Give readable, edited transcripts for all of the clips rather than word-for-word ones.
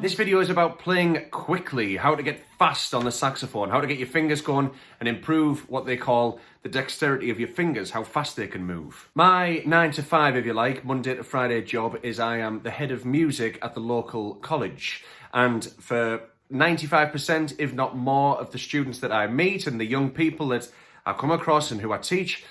This video is about playing quickly, how to get fast on the saxophone, how to get your fingers going and improve what they call the dexterity of your fingers, how fast they can move. My 9 to 5, if you like, Monday to Friday job is I am the head of music at the local college. And for 95%, if not more, of the students that I meet and the young people that I come across and who I teach,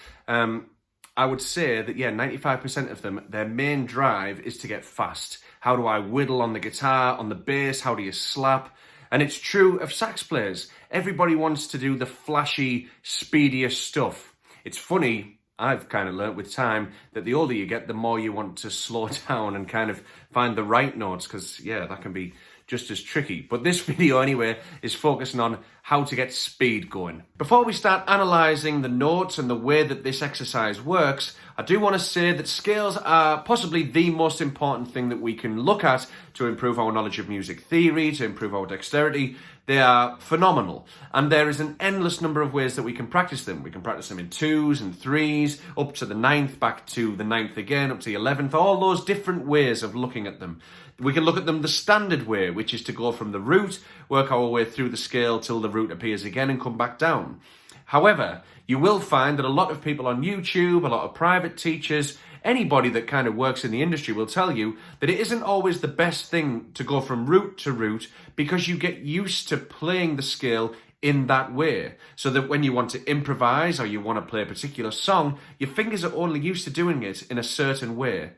I would say that, 95% of them, their main drive is to get fast. How do I whittle on the guitar, on the bass? How do you slap? And it's true of sax players. Everybody wants to do the flashy, speedier stuff. It's funny, I've kind of learnt with time, that the older you get, the more you want to slow down and kind of find the right notes, because, that can be just as tricky. But this video, anyway, is focusing on how to get speed going. Before we start analysing the notes and the way that this exercise works, I do want to say that scales are possibly the most important thing that we can look at to improve our knowledge of music theory, to improve our dexterity. They are phenomenal. And there is an endless number of ways that we can practice them. We can practice them in 2s and 3s, up to the 9th, back to the 9th again, up to the 11th, all those different ways of looking at them. We can look at them the standard way, which is to go from the root, work our way through the scale till the root appears again and come back down. However, you will find that a lot of people on YouTube, a lot of private teachers, anybody that kind of works in the industry will tell you that it isn't always the best thing to go from root to root because you get used to playing the scale in that way. So that when you want to improvise or you want to play a particular song, your fingers are only used to doing it in a certain way.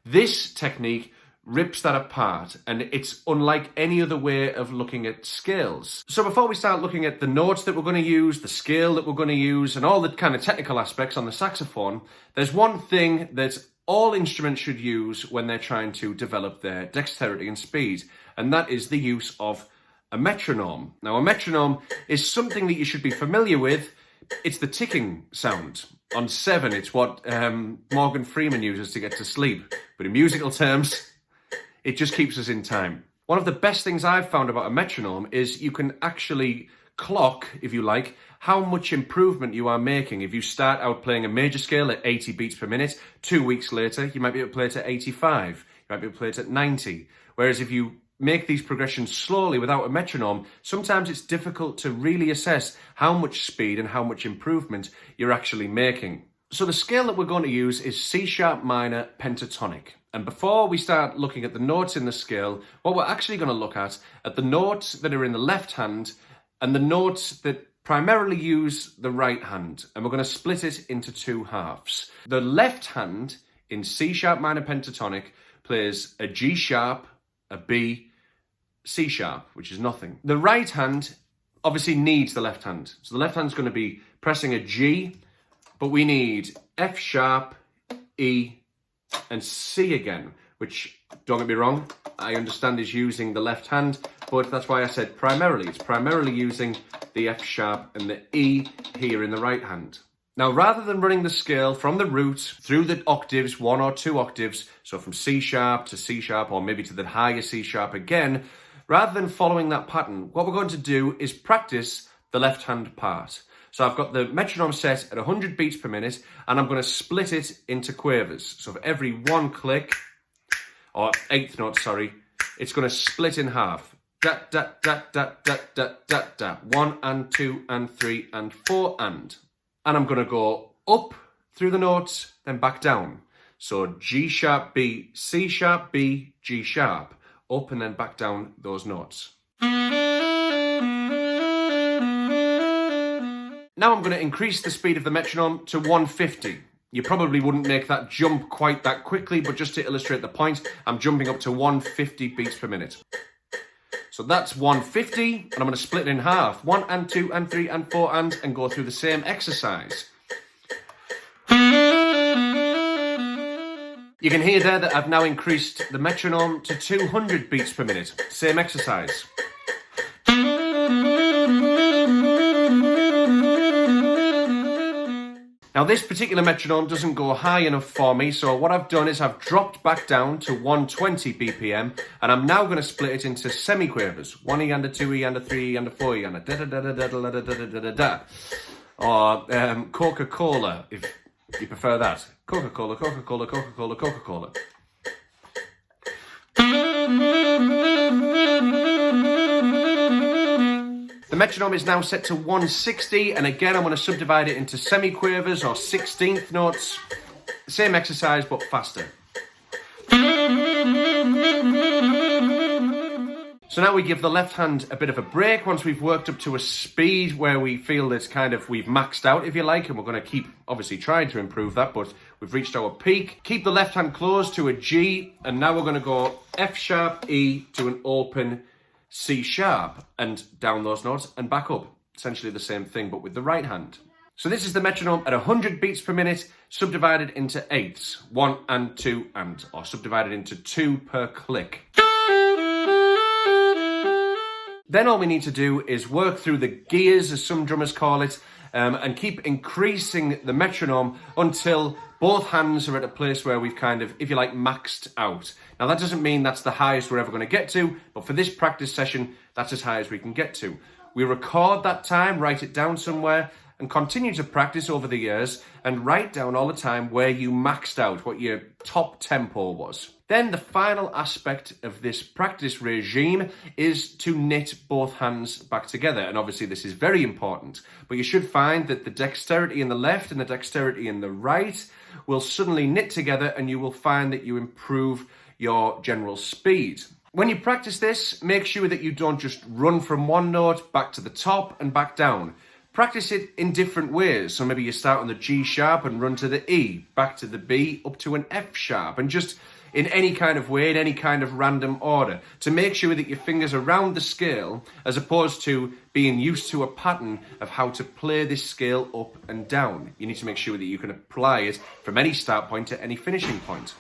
This technique rips that apart, and it's unlike any other way of looking at scales. So before we start looking at the notes that we're going to use, the scale that we're going to use, and all the kind of technical aspects on the saxophone, there's one thing that all instruments should use when they're trying to develop their dexterity and speed, and that is the use of a metronome. Now, a metronome is something that you should be familiar with. It's the ticking sound. On 7, it's what Morgan Freeman uses to get to sleep. But in musical terms, it just keeps us in time. One of the best things I've found about a metronome is you can actually clock, if you like, how much improvement you are making. If you start out playing a major scale at 80 beats per minute, 2 weeks later, you might be able to play it at 85. You might be able to play it at 90. Whereas if you make these progressions slowly without a metronome, sometimes it's difficult to really assess how much speed and how much improvement you're actually making. So the scale that we're going to use is C sharp minor pentatonic. And before we start looking at the notes in the scale, what we're actually going to look at the notes that are in the left hand and the notes that primarily use the right hand. And we're going to split it into 2 halves. The left hand in C sharp minor pentatonic plays a G sharp, a B, C sharp, which is nothing. The right hand obviously needs the left hand. So the left hand's going to be pressing a G, but we need F sharp, E, and C again, which, don't get me wrong, I understand is using the left hand, but that's why I said primarily. It's primarily using the F sharp and the E here in the right hand. Now, rather than running the scale from the root through the octaves, 1 or 2 octaves, so from C sharp to C sharp, or maybe to the higher C sharp again, rather than following that pattern, what we're going to do is practice the left hand part. So I've got the metronome set at 100 beats per minute, and I'm going to split it into quavers. So for every 1 click, or 8th note, sorry, it's going to split in half. Da, da, da, da, da, da, da, da. 1 and 2 and 3 and 4 and. And I'm going to go up through the notes, then back down. So G sharp, B, C sharp, B, G sharp. Up and then back down those notes. Now I'm going to increase the speed of the metronome to 150. You probably wouldn't make that jump quite that quickly, but just to illustrate the point, I'm jumping up to 150 beats per minute. So that's 150, and I'm going to split it in half. 1 and 2 and 3 and 4 and go through the same exercise. You can hear there that I've now increased the metronome to 200 beats per minute. Same exercise. Now this particular metronome doesn't go high enough for me, so what I've done is I've dropped back down to 120 BPM, and I'm now going to split it into semiquavers. 1E and a 2E and a 3E and a 4E and a da da da da da da da da da da da. Or Coca-Cola, if You prefer that? Coca-Cola, Coca-Cola, Coca-Cola, Coca-Cola. The metronome is now set to 160, and again I'm going to subdivide it into semiquavers or 16th notes. Same exercise, but faster. So now we give the left hand a bit of a break once we've worked up to a speed where we feel that we've maxed out, if you like, and we're going to keep obviously trying to improve that, but we've reached our peak. Keep the left hand closed to a G, and now we're going to go F sharp, E to an open C sharp, and down those notes and back up. Essentially the same thing, but with the right hand. So this is the metronome at 100 beats per minute, subdivided into eighths, 1 and 2 and, or subdivided into 2 per click. Then all we need to do is work through the gears, as some drummers call it, and keep increasing the metronome until both hands are at a place where we've kind of, if you like, maxed out. Now that doesn't mean that's the highest we're ever going to get to, but for this practice session, that's as high as we can get to. We record that time, write it down somewhere, and continue to practice over the years and write down all the time where you maxed out, what your top tempo was. Then the final aspect of this practice regime is to knit both hands back together. And obviously this is very important, but you should find that the dexterity in the left and the dexterity in the right will suddenly knit together, and you will find that you improve your general speed. When you practice this, make sure that you don't just run from one note back to the top and back down. Practice it in different ways. So maybe you start on the G sharp and run to the E, back to the B, up to an F sharp, and just in any kind of way, in any kind of random order, to make sure that your fingers are around the scale, as opposed to being used to a pattern of how to play this scale up and down. You need to make sure that you can apply it from any start point to any finishing point.